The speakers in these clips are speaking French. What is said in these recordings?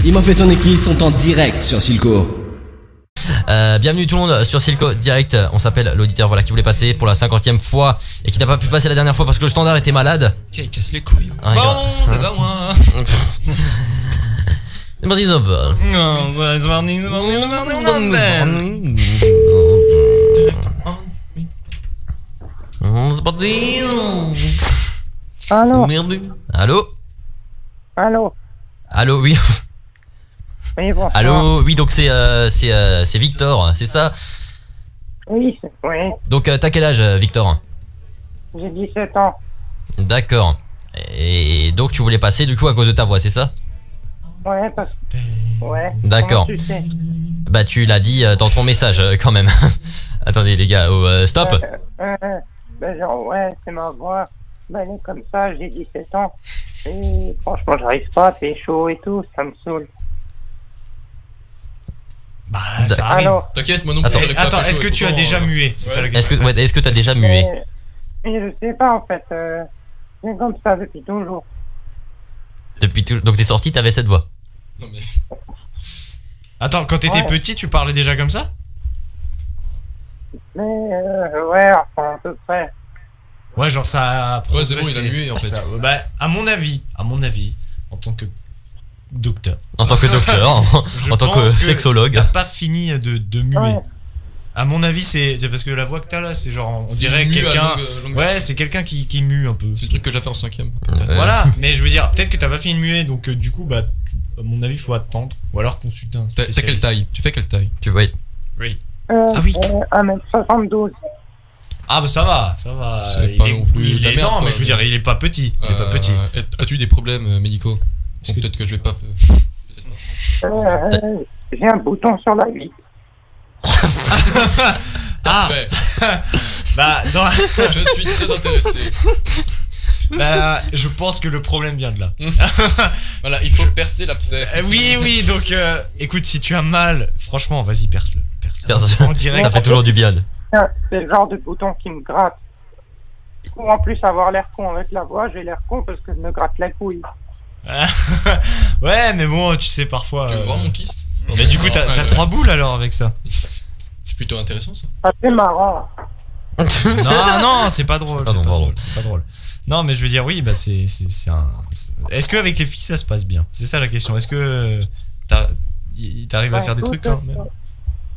Imhoff et son équipe sont en direct sur Silco. Bienvenue tout le monde sur Silco Direct. On s'appelle l'auditeur voilà qui voulait passer pour la 50e fois et qui n'a pas pu passer la dernière fois parce que le standard était malade. Il casse les couilles. Pardon, c'est pas moi. C'est parti top. Non, c'est parti, C'est parti. Allô. Merde. Allô. Allô. Allô, oui. Oui, bonsoir. Allô, oui, donc c'est Victor, c'est ça? Oui, oui. Donc t'as quel âge, Victor? J'ai 17 ans. D'accord. Et donc tu voulais passer du coup à cause de ta voix, c'est ça? Ouais, parce que... Ouais. D'accord. Comment tu sais? Bah tu l'as dit dans ton message quand même. Attendez les gars, stop. Ben genre, ouais, c'est ma voix. Ben elle est comme ça, j'ai 17 ans. Et franchement, j'arrive pas à faire chaud et tout, ça me saoule. Bah, ça arrive. Alors, T'inquiète, moi non plus. Attends, est-ce que tu as déjà mué? C'est ça la question. Est-ce que t'as déjà mué? mais je sais pas en fait. C'est comme ça depuis toujours. Donc t'es sorti, t'avais cette voix. Non mais. Attends, quand t'étais petit, tu parlais déjà comme ça? Mais ouais, enfin à peu près. Ouais, genre ça. Ouais, c'est bon, il a mué en fait. Ça, bah, à mon avis, en tant que docteur. En tant que docteur, en tant que sexologue. T'as pas fini de muer. Ouais. À mon avis, c'est parce que la voix que t'as là, c'est genre, on dirait quelqu'un. Ouais, c'est quelqu'un qui mue un peu. C'est le truc que j'ai fait en 5ème. Voilà, mais je veux dire, peut-être que t'as pas fini de muer, donc du coup, bah, à mon avis, faut attendre. Ou alors consulter un T'as quelle taille? Tu fais quelle taille? Oui. Oui. Ah oui. 1m72. Ah bah ça va. C'est pas non plus Il la est, merde, non, quoi, mais je veux dire, il est pas petit. Il est pas petit. As-tu des problèmes médicaux? Bon, peut-être que je vais pas. J'ai un bouton sur la vie. Ah. Bah non. Je suis très intéressé. Bah, je pense que le problème vient de là. Voilà, il faut percer l'abcès. Oui, donc écoute, si tu as mal, franchement, vas-y, perce-le. En direct. Ça fait toujours du bien. C'est le genre de bouton qui me gratte. Du coup, en plus, avoir l'air con avec la voix, j'ai l'air con parce que je me gratte la couille. Ouais, mais bon, tu sais, parfois. Tu veux voir mon kyste? Mais du coup, t'as 3 boules alors avec ça. C'est plutôt intéressant ça. Ah, c'est marrant. Non, c'est pas drôle. Pardon. C'est pas drôle. Non, mais je veux dire, oui, bah c'est un. Est-ce qu'avec les filles ça se passe bien? C'est ça la question. Est-ce que t'arrives à faire des trucs quand même?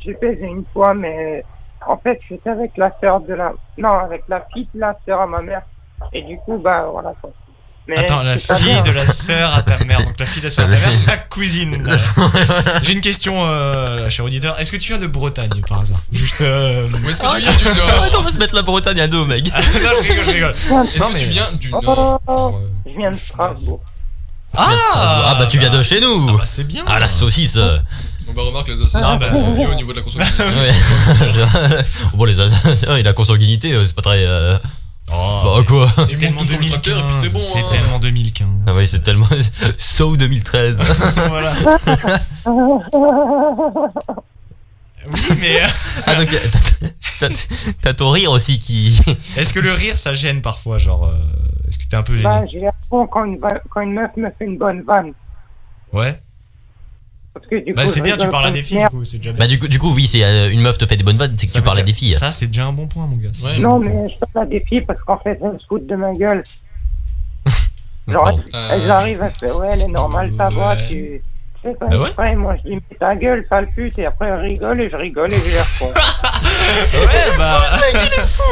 J'ai fait une fois, mais en fait, j'étais avec la sœur de la. Non, avec la fille de la sœur à ma mère. Et du coup, bah voilà quoi. Mais attends, la fille de la sœur à ta mère. Donc la fille de la sœur à ta mère, c'est ta cousine. J'ai une question, cher auditeur. Est-ce que tu viens de Bretagne par hasard? Juste. Où est-ce que tu viens du Nord? Attends, on va se mettre la Bretagne à dos, mec. Non, je rigole. Est-ce que tu viens du Nord? Je viens de Strasbourg. Ah bah tu viens de chez nous. Ah bah c'est bien. Ah la saucisse. On va remarquer les Alsaciens sont mieux au niveau de la consanguinité. Ouais. Bon les Alsaciens, il a consanguinité, c'est pas très. Bah quoi? C'est tellement 2015. C'est tellement 2015. Ah oui, c'est tellement. So 2013. Voilà. Oui, mais. Ah donc t'as ton rire aussi qui. Est-ce que le rire ça gêne parfois, genre est-ce que t'es un peu gêné? Bah, j'ai l'air con quand une meuf me fait une bonne vanne. Ouais. Parce que du Bah coup, c'est bien, tu parles à des filles, du coup, c'est déjà bien. Bah du coup oui, c'est une meuf te fait des bonnes vannes, c'est que tu parles à des filles. Ça c'est déjà un bon point, mon gars. Ouais. Non, mais je parle à des filles parce qu'en fait, elles se foutent de ma gueule. Genre, elles arrivent à faire, ouais, elle est normale, ta voix, tu fais pas exprès. Moi, je dis, mais ta gueule, sale pute, et après, elle rigole, et je rigole, et j'ai l'air con. Ouais, bah. Il est fou.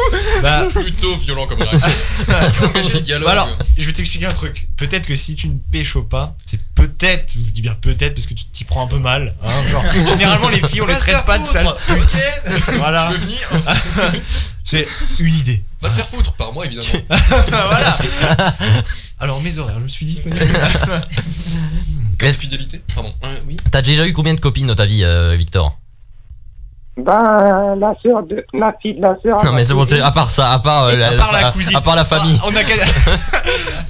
Bah, plutôt violent comme réaction. Engager le dialogue. Alors, je vais t'expliquer un truc. Peut-être que si tu ne pécho pas, c'est peut-être, je dis bien peut-être parce que tu t'y prends un peu mal. Hein, genre, généralement, les filles, on les traite pas de sale pute. Voilà. Tu veux venir? C'est une idée. Va te faire foutre par moi, évidemment. Voilà. Alors, mes horaires, je suis disponible. Comme fidélité. Pardon. Oui. T'as déjà eu combien de copines dans ta vie, Victor? Ben, la fille de la sœur. Non mais c'est bon, c'est à part ça, à part la cousine, à part la famille.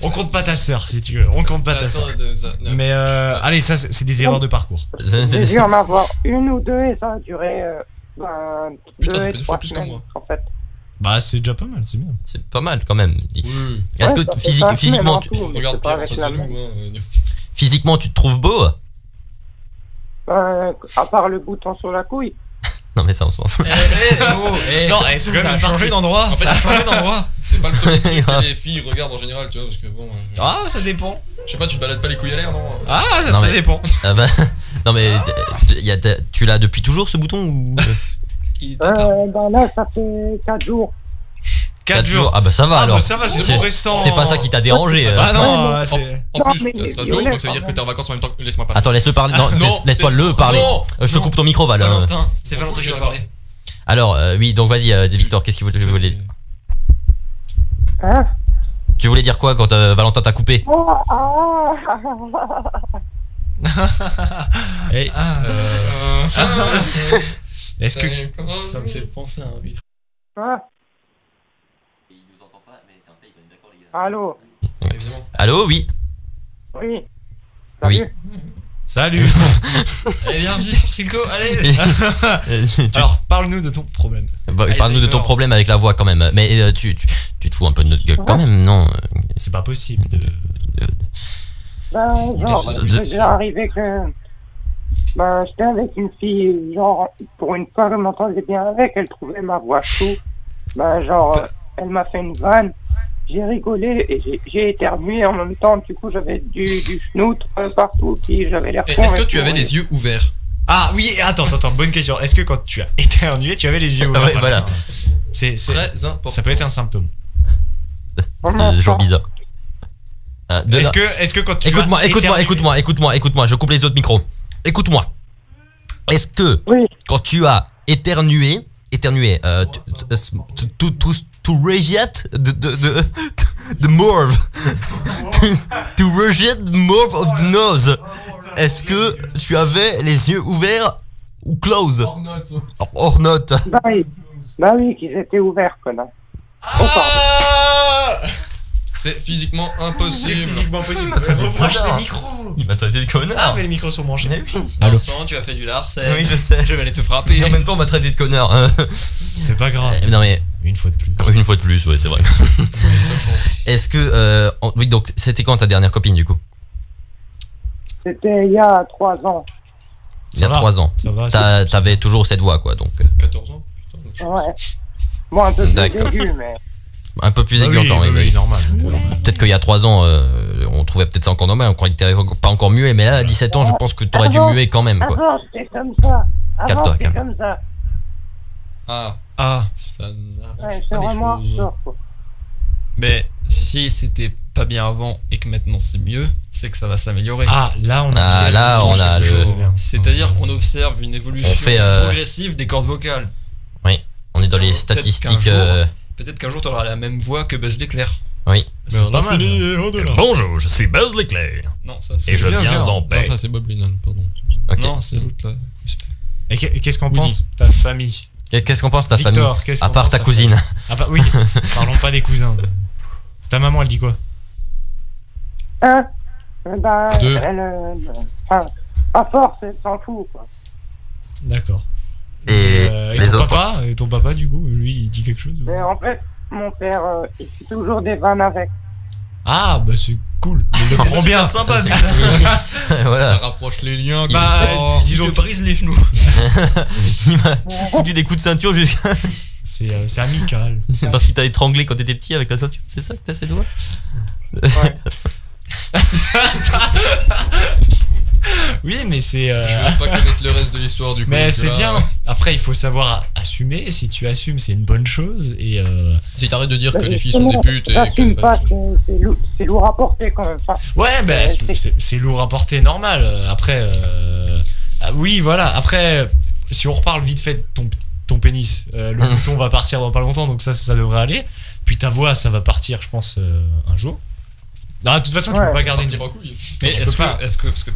On compte pas ta sœur si tu veux, on compte pas ta sœur. Mais allez, ça c'est des erreurs de parcours. J'ai dû en avoir une ou deux et ça a duré 2 et 3 semaines en fait. Bah c'est déjà pas mal, c'est bien. C'est pas mal quand même. Oui. Est-ce que physiquement Regarde Pierre, ça se loue. physiquement tu te trouves beau? À part le bouton sur la couille. Non mais ça on s'en fout. Non, c'est quand même changé d'endroit. En fait, changé d'endroit. C'est pas le premier truc que les filles regardent en général, tu vois, parce que bon. Ah, ça dépend. Je sais pas, tu te balades pas les couilles à l'air, non? Ah, ça dépend. Non mais tu l'as depuis toujours ce bouton ou Là, ça fait 4 jours. 4 jours. Ah bah ça va alors. Bah ça va, c'est tout récent. C'est pas ça qui t'a dérangé. Ah non, c'est. En plus, t'as Strasbourg, donc ça veut dire que t'es en vacances en même temps que. Laisse-moi parler. Attends, laisse-le parler. Non, laisse-toi le parler. Je te coupe ton micro, Val. Valentin, c'est Valentin qui va parler. Alors, oui, donc vas-y, Victor, qu'est-ce que tu voulais. Hein? Tu voulais dire quoi quand Valentin t'a coupé? Est-ce que ça me fait penser à un rire? Allô? Allô, oui. Oui. Oui. Salut. Allez, bienvenue, Silco, allez. Alors, parle-nous de ton problème. Parle-nous de ton problème avec la voix quand même. Mais tu te fous un peu de notre gueule quand même, non? C'est pas possible de... c'est déjà arrivé que... j'étais avec une fille, genre, pour une fois, je m'entendais bien avec, elle trouvait ma voix chou. Elle m'a fait une vanne, j'ai rigolé et j'ai éternué en même temps, du coup j'avais du schnout partout, puis j'avais l'air con. Est-ce que tu avais les yeux ouverts? Ah oui, attends, bonne question. Est-ce que quand tu as éternué, tu avais les yeux ouverts? Ouais, voilà. C'est très important. Ça peut être un symptôme. Genre bizarre. Est-ce que quand tu Écoute-moi, je coupe les autres micros. Écoute-moi. Est-ce que quand tu as éternué, to reject the morve, to reject the morve of the nose. Est-ce que tu avais les yeux ouverts ou close? Hors note. Bah oui, qu'ils étaient ouverts, connard. C'est physiquement impossible. Rebranche les micros. Il m'a traité de connard. Ah, mais les micros sont branchés. Oui. Vincent, tu as fait du larcène. Oui, je sais. Je vais aller te frapper. Et en même temps, on m'a traité de connard. C'est pas grave. Non mais une fois de plus. Une fois de plus, ouais, c'est vrai. Est-ce que oui, donc c'était quand ta dernière copine du coup? C'était il y a 3 ans. Il y a 3 ans. Ça va. T'avais toujours cette voix quoi, donc. 14 ans. Putain, ouais. Bon, un peu plus aigu, mais. Un peu plus aigu encore, oui, normal. Peut-être qu'il y a 3 ans, on trouvait peut-être ça encore normal, on croyait que t'avais pas encore muet, mais là, à 17 ans, je pense que t'aurais dû muer quand même, quoi. Avant, c'était comme ça. Calme-toi. Comme ça. Ça n'a Ouais, c'est vraiment absurde, quoi. Mais si c'était pas bien avant et que maintenant c'est mieux, c'est que ça va s'améliorer. Là on a c'est-à-dire qu'on observe une évolution progressive des cordes vocales. Oui, on est dans les statistiques. Peut-être qu'un jour tu auras la même voix que Buzz l'éclair. Oui. Bonjour, je suis Buzz l'éclair. Non, ça c'est. Et je viens en paix. Non, ça c'est Bob Lennon, pardon. Okay. Non, c'est l'autre là. Et qu'est-ce qu'en pense ta famille? Qu'est-ce qu'en pense ta Victor, famille? À part ta cousine. Oui, parlons pas des cousins. Ta maman, elle dit quoi? Elle, à force, elle s'en fout, quoi. D'accord. Et les autres et ton papa, du coup, lui, il dit quelque chose? Mais en fait, mon père, il fait toujours des vannes avec. Ah, bah c'est cool. Il le prend bien. Sympa, voilà. Ça rapproche les liens. Disons, il te brise les genoux. Il m'a foutu des coups de ceinture jusqu'à. C'est amical. C'est parce qu'il t'a étranglé quand t'étais petit avec la ceinture. C'est ça que t'as ces doigts? Ouais. Oui, mais c'est. Je veux pas connaître le reste de l'histoire du coup. Mais c'est bien. Après, il faut savoir assumer. Si tu assumes, c'est une bonne chose. Et si t'arrêtes de dire que les filles sont des putes et que c'est lourd à porter quand même. Enfin, ouais, ben c'est lourd à porter, normal. Après, oui, voilà. Après, si on reparle vite fait de ton pénis, le bouton va partir dans pas longtemps, donc ça devrait aller. Puis ta voix, ça va partir, je pense, un jour. Non, de toute façon, tu peux pas garder une couille. Mais est-ce que parce que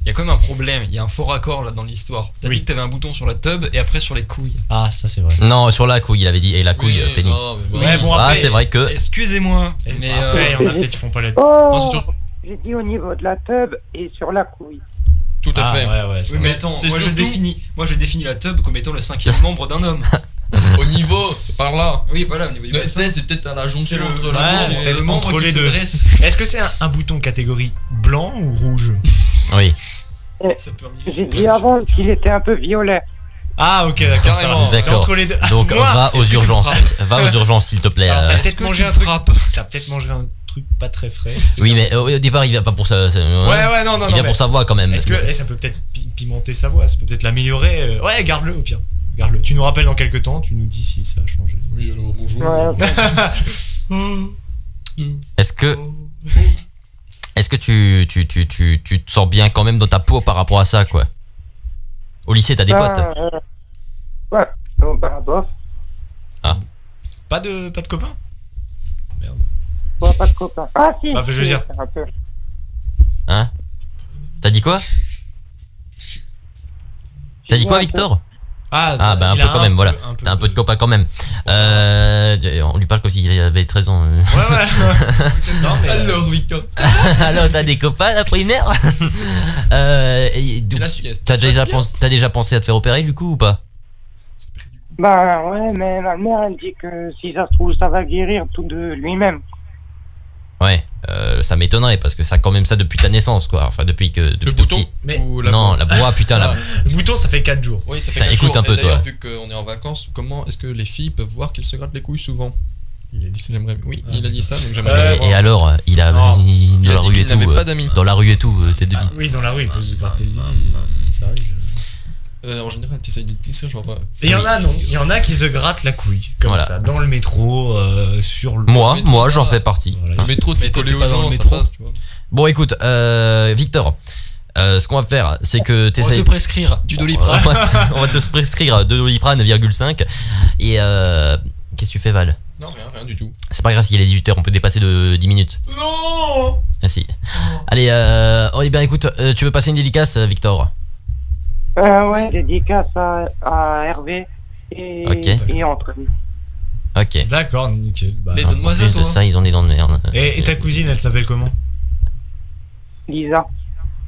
il y a quand même un problème, il y a un faux raccord là dans l'histoire. T'as dit que t'avais un bouton sur la tub et après sur les couilles. Ah, ça c'est vrai. Non, sur la couille, il avait dit, et la couille, pénis. Ouais, bon, après, c'est vrai que. Excusez-moi, mais après, il y en a peut-être qui font pas la tub. J'ai dit au niveau de la tub et sur la couille. Tout à fait. Ouais, oui, mais attends, moi je définis la tub comme étant le 5e membre d'un homme. Au niveau, c'est par là. Oui, voilà, au niveau du bassin. C'est peut-être à la jonction entre le membre entre les deux. Est-ce que c'est un bouton catégorie blanc ou rouge? Oui. J'ai dit avant qu'il était un peu violet. Ah ok, d'accord. Carrément. C'est entre les deux. Donc Moi, va aux urgences. Va aux urgences s'il te plaît. alors, t'as peut-être mangé un truc. T'as peut-être mangé un truc pas très frais. Oui mais au départ il vient pas pour ça. Ouais, non. Il vient pour sa voix quand même. Est-ce que ça peut peut-être pimenter sa voix, ça peut peut-être l'améliorer. Ouais, garde-le au pire. Garde-le. Tu nous rappelles dans quelques temps, tu nous dis si ça a changé. Oui, alors bonjour. Ouais, Est-ce que tu te sens bien quand même dans ta peau par rapport à ça quoi? Au lycée t'as des potes? Ouais, bah bof. Pas de copains? Merde. Ouais, pas de copains. Ah si. Bah, je veux dire. Un peu. Hein? T'as dit quoi? T'as dit quoi Victor? Ah bah un peu quand même, voilà. T'as un peu de copain quand même. On lui parle comme s'il avait 13 ans. Ouais. Non, mais Alors, Victor. Alors t'as des copains à la primaire? La sieste. T'as déjà pensé à te faire opérer du coup ou pas? Bah ouais, mais ma mère elle dit que si ça se trouve ça va guérir tout de lui-même. Ouais, ça m'étonnerait parce que ça quand même ça depuis ta naissance quoi. Enfin depuis Le tout bouton petit. Mais ou la Non, voix la voix putain la. le bouton, ça fait 4 jours. Oui, ça fait Putain, 4 écoute jours. un peu, Et d'ailleurs, toi. vu qu'on est en vacances, comment est-ce que les filles peuvent voir qu'ils se grattent les couilles souvent? Il a dit ça. Oui, il a dit ça, donc j'aimerais bien savoir. Et alors, il a Non. dans Il a la dit rue et qu'il n'avait tout. pas d'amis. Dans la rue et tout, c'est débile. Oui, dans la rue, il peut se gratter le zizi. Ça arrive. En général, t'essayes de tisser, genre. Et il y en a, non. Il y en a qui se grattent la couille. Comme Voilà. ça, dans le métro, sur le. Moi métro, j'en ça fais partie. Voilà. Le métro, t'es Mais collé t'étais aux pas dans le gens, ça métro. passe, tu vois. Bon écoute, Victor, ce qu'on va faire, c'est que On va t'essayes. te prescrire du Doliprane. On va te prescrire 2 Doliprane 0,5 et qu'est-ce que tu fais Val? Non, rien du tout. C'est pas grave s'il est 18h, on peut dépasser de 10 minutes. Non. Ah si. Allez, eh bien écoute, tu veux passer une dédicace Victor? Ouais, dédicace à Hervé et, Ok. et Antoine. Ok. D'accord, nickel. Bah, Les En demoiselles, plus de toi. ça, ils ont des dents de merde. Et ta cousine, elle s'appelle comment? Lisa.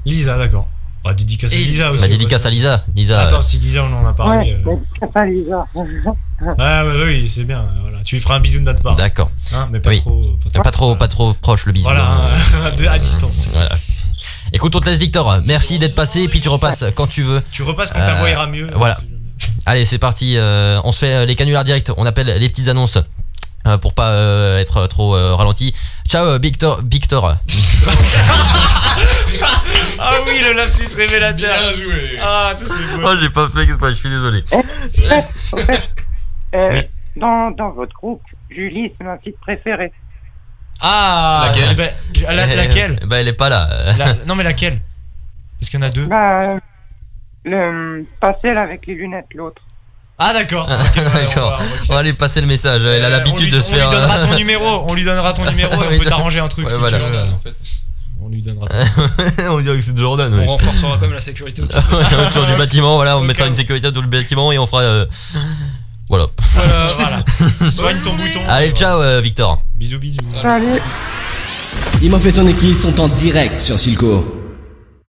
Lisa, d'accord. Bah, dédicace à Et Lisa aussi. Bah dédicace à Lisa. Lisa. Attends, si Lisa, on en a parlé. Ouais, dédicace à Lisa. Ah, ouais, oui, c'est bien. Voilà. Tu lui feras un bisou de notre part. D'accord. Hein, mais pas Oui. trop. Pas trop proche le bisou. Voilà, hein. à distance. Voilà. Écoute, on te laisse Victor. Merci d'être passé et puis tu repasses quand tu veux. Tu repasses quand ta voix ira mieux. Voilà. Allez, c'est parti. On se fait les canulars direct. On appelle les petites annonces pour pas être trop ralenti. Ciao, Victor. Ah oui, le lapsus révélateur. Bien joué. Ah, ça c'est beau. Oh, j'ai pas fait exprès. Je suis désolé. En fait, Oui. dans votre groupe, Julie, c'est ma petite préférée. Ah, Laquelle eh ben, laquelle Bah, elle est pas là. Non, mais laquelle? Parce qu'il y en a deux. Bah, pas celle avec les lunettes, l'autre. Ah, d'accord. Ok, ouais, D'accord. On va aller passer le message. Elle a l'habitude de se faire. On lui donnera ton numéro. On lui donnera ton numéro et on peut t'arranger un truc Ouais, si voilà. tu veux. Jordan, en fait. On lui donnera. On dirait que c'est de Jordan. On Ouais. renforcera quand même la sécurité autour. Autour du bâtiment, voilà, on Au mettra cas une où. sécurité autour du bâtiment et on fera. Voilà. Voilà. Soigne ton bouton. Allez, ciao, Victor. Bisous, bisous. Salut. Imhoff et son équipe sont en direct sur Silco.